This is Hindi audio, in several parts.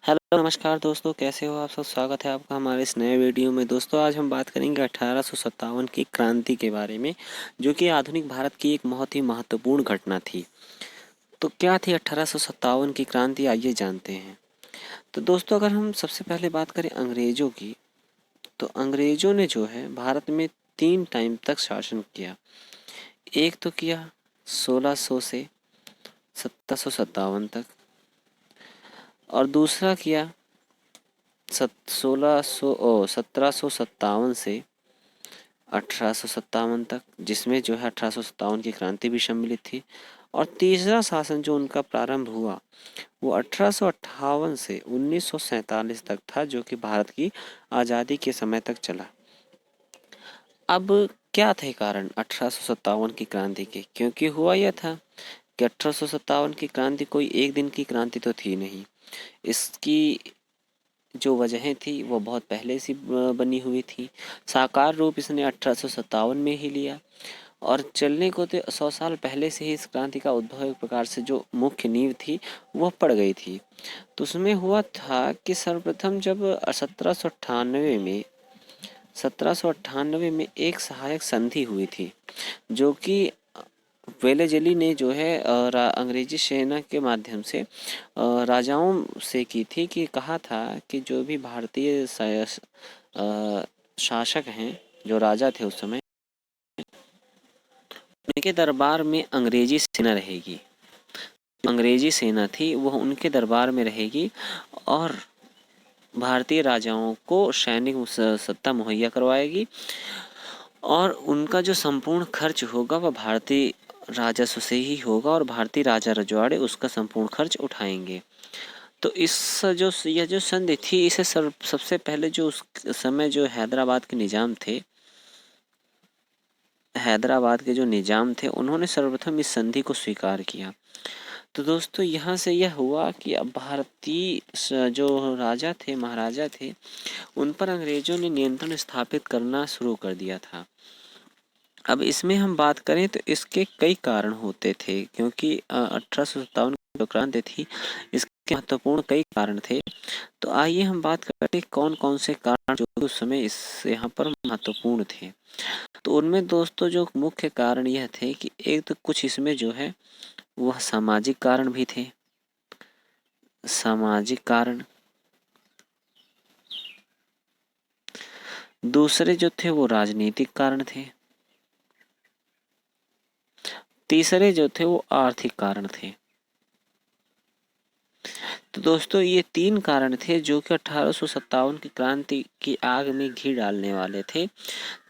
हेलो नमस्कार दोस्तों, कैसे हो आप सब। स्वागत है आपका हमारे इस नए वीडियो में। दोस्तों आज हम बात करेंगे 1857 की क्रांति के बारे में, जो कि आधुनिक भारत की एक बहुत ही महत्वपूर्ण घटना थी। तो क्या थी 1857 की क्रांति, आइए जानते हैं। तो दोस्तों अगर हम सबसे पहले बात करें अंग्रेजों की, तो अंग्रेजों ने जो है भारत में 3 टाइम तक शासन किया। एक तो किया 1600 से 1757 तक, और दूसरा किया 1757 से 1857 तक, जिसमें जो है 1857 की क्रांति भी सम्मिलित थी। और तीसरा शासन जो उनका प्रारंभ हुआ वो 1858 से 1947 तक था, जो कि भारत की आज़ादी के समय तक चला। अब क्या थे कारण 1857 की क्रांति के, क्योंकि हुआ यह था कि 1857 की क्रांति कोई एक दिन की क्रांति तो थी नहीं। इसकी जो वजहें थी वो बहुत पहले से बनी हुई थी। साकार रूप इसने 1857 में ही लिया, और चलने को तो 100 साल पहले से ही इस क्रांति का उद्भव एक प्रकार से जो मुख्य नींव थी वह पड़ गई थी। तो उसमें हुआ था कि सर्वप्रथम जब 1798 में एक सहायक संधि हुई थी, जो कि वेलेजली ने जो है अंग्रेजी सेना के माध्यम से राजाओं से की थी, कि कहा था कि जो भी भारतीय शासक हैं, जो राजा थे उस समय, उनके दरबार में अंग्रेजी सेना रहेगी। अंग्रेजी सेना थी वह उनके दरबार में रहेगी, और भारतीय राजाओं को सैनिक सत्ता मुहैया करवाएगी, और उनका जो संपूर्ण खर्च होगा वह भारतीय राजस्व से ही होगा, और भारतीय राजा रजवाड़े उसका संपूर्ण खर्च उठाएंगे। तो इस जो यह जो संधि थी, इसे सबसे पहले जो उस समय जो हैदराबाद के निजाम थे, हैदराबाद के जो निजाम थे, उन्होंने सर्वप्रथम इस संधि को स्वीकार किया। तो दोस्तों यहाँ से यह हुआ कि अब भारतीय जो राजा थे, महाराजा थे, उन पर अंग्रेजों ने नियंत्रण स्थापित करना शुरू कर दिया था। अब इसमें हम बात करें तो इसके कई कारण होते थे, क्योंकि 1857 की जो क्रांति थी इसके महत्वपूर्ण कई कारण थे। तो आइए हम बात करते हैं कौन कौन से कारण जो उस समय इस यहाँ पर महत्वपूर्ण थे। तो उनमें दोस्तों जो मुख्य कारण यह थे कि एक तो कुछ इसमें जो है वह सामाजिक कारण भी थे। सामाजिक कारण, दूसरे जो थे वो राजनीतिक कारण थे, तीसरे जो थे वो आर्थिक कारण थे। तो दोस्तों ये 3 कारण थे जो कि 1857 की क्रांति की आग में घी डालने वाले थे।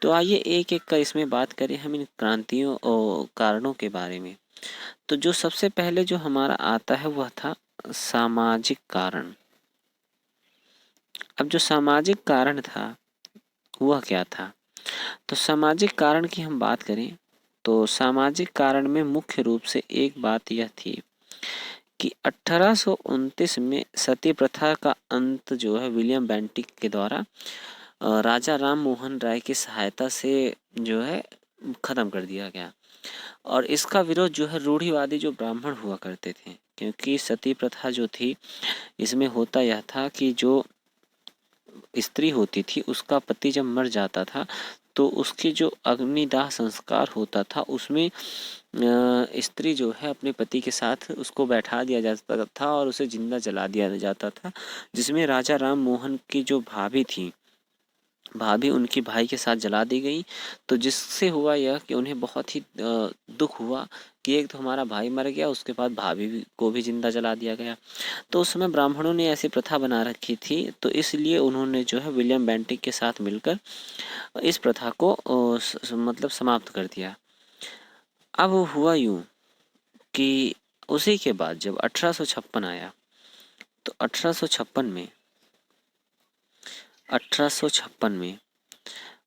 तो आइए एक एक कर इसमें बात करें हम इन क्रांतियों और कारणों के बारे में। तो जो सबसे पहले जो हमारा आता है वह था सामाजिक कारण। अब जो सामाजिक कारण था वह क्या था। तो सामाजिक कारण की हम बात करें तो सामाजिक कारण में मुख्य रूप से एक बात यह थी कि 1829 में सती प्रथा का अंत जो है विलियम बेंटिक के द्वारा राजा राम मोहन राय की सहायता से जो है खत्म कर दिया गया। और इसका विरोध जो है रूढ़िवादी जो ब्राह्मण हुआ करते थे, क्योंकि सती प्रथा जो थी इसमें होता यह था कि जो स्त्री होती थी उसका पति जब मर जाता था तो उसके जो अग्निदाह संस्कार होता था उसमें स्त्री जो है अपने पति के साथ उसको बैठा दिया जाता था और उसे जिंदा जला दिया जाता था, जिसमें राजा राम मोहन की जो भाभी थी, भाभी उनकी भाई के साथ जला दी गई। तो जिससे हुआ यह कि उन्हें बहुत ही दुख हुआ कि एक तो हमारा भाई मर गया, उसके बाद भाभी को भी जिंदा जला दिया गया। तो उस समय ब्राह्मणों ने ऐसी प्रथा बना रखी थी, तो इसलिए उन्होंने जो है विलियम बेंटिक के साथ मिलकर इस प्रथा को मतलब समाप्त कर दिया। अब हुआ यूं कि उसी के बाद जब 1856 आया, तो 1856 में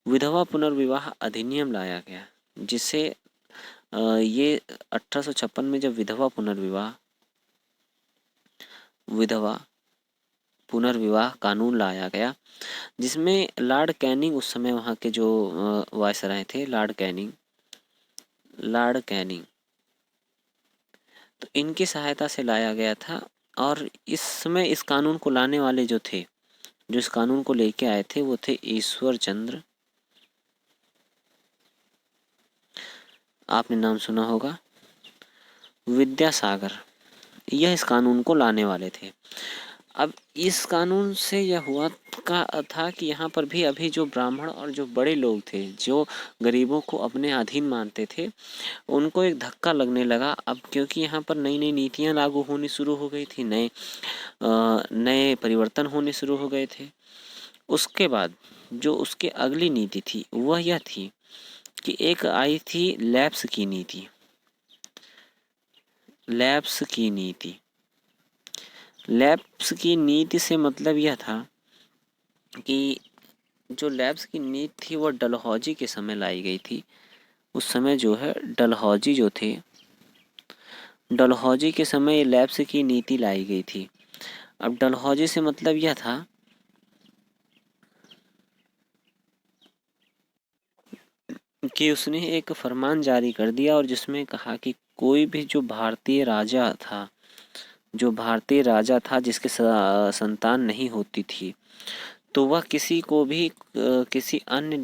विधवा पुनर्विवाह अधिनियम लाया गया, जिसे ये 1856 में जब विधवा पुनर्विवाह कानून लाया गया, जिसमें लॉर्ड कैनिंग, उस समय वहाँ के जो वायसराय थे, लॉर्ड कैनिंग, तो इनकी सहायता से लाया गया था। और इस समय इस कानून को लाने वाले जो थे, जो इस कानून को लेके आए थे, वो थे ईश्वर चंद्र, आपने नाम सुना होगा, विद्यासागर, यह इस कानून को लाने वाले थे। अब इस कानून से यह हुआ का था कि यहाँ पर भी अभी जो ब्राह्मण और जो बड़े लोग थे, जो गरीबों को अपने अधीन मानते थे, उनको एक धक्का लगने लगा। अब क्योंकि यहाँ पर नई नई नीतियाँ लागू होनी शुरू हो गई थी, नए परिवर्तन होने शुरू हो गए थे। उसके बाद जो उसके अगली नीति थी वह यह थी कि एक आई थी लैप्स की नीति। लैप्स की नीति, लैप्स की नीति से मतलब यह था कि जो लैप्स की नीति थी वह डलहौजी के समय लाई गई थी। उस समय जो है डलहौजी जो थे, डलहौजी के समय लैप्स की नीति लाई गई थी। अब डलहौजी से मतलब यह था कि उसने एक फरमान जारी कर दिया और जिसमें कहा कि कोई भी जो भारतीय राजा था, जो भारतीय राजा था जिसके संतान नहीं होती थी, तो वह किसी को भी किसी अन्य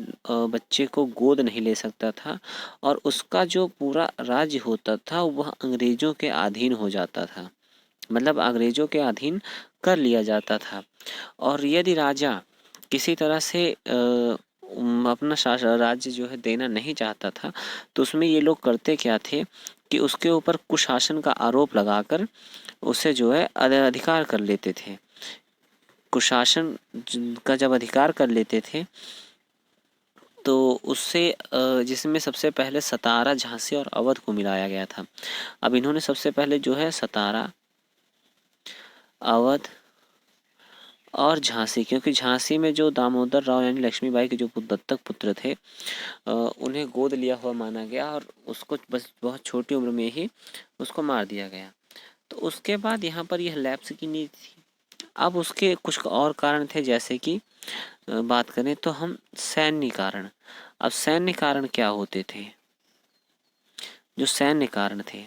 बच्चे को गोद नहीं ले सकता था और उसका जो पूरा राज्य होता था वह अंग्रेजों के अधीन हो जाता था, मतलब अंग्रेजों के अधीन कर लिया जाता था। और यदि राजा किसी तरह से अपना राज्य जो है देना नहीं चाहता था, तो उसमें ये लोग करते क्या थे कि उसके ऊपर कुशासन का आरोप लगाकर उसे जो है अधिकार कर लेते थे। कुशासन का जब अधिकार कर लेते थे तो उससे जिसमें सबसे पहले सतारा, झांसी और अवध को मिलाया गया था। अब इन्होंने सबसे पहले जो है सतारा, अवध और झांसी, क्योंकि झांसी में जो दामोदर राव यानी लक्ष्मीबाई के जो दत्तक पुत्र थे, उन्हें गोद लिया हुआ माना गया और उसको बस बहुत छोटी उम्र में ही उसको मार दिया गया। तो उसके बाद यहाँ पर यह लैप्स की नीति थी। अब उसके कुछ और कारण थे, जैसे कि बात करें तो हम सैन्य कारण। अब सैन्य कारण क्या होते थे? जो सैन्य कारण थे,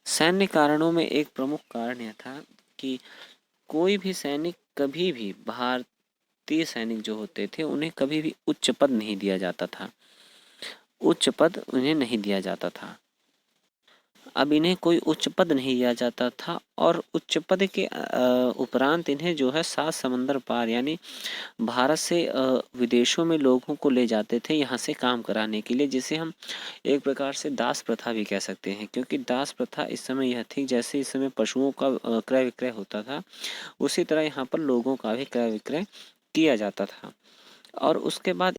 सैन्य कारणों में एक प्रमुख कारण यह था कि कोई भी सैनिक कभी भी, भारतीय सैनिक जो होते थे उन्हें कभी भी उच्च पद नहीं दिया जाता था, उच्च पद उन्हें नहीं दिया जाता था। अब इन्हें कोई उच्च पद नहीं दिया जाता था और उच्च पद के उपरांत इन्हें जो है सात समंदर पार यानी भारत से विदेशों में लोगों को ले जाते थे यहाँ से काम कराने के लिए, जिसे हम एक प्रकार से दास प्रथा भी कह सकते हैं। क्योंकि दास प्रथा इस समय यह थी जैसे इस समय पशुओं का क्रय विक्रय होता था, उसी तरह यहाँ पर लोगों का भी क्रय विक्रय किया जाता था। और उसके बाद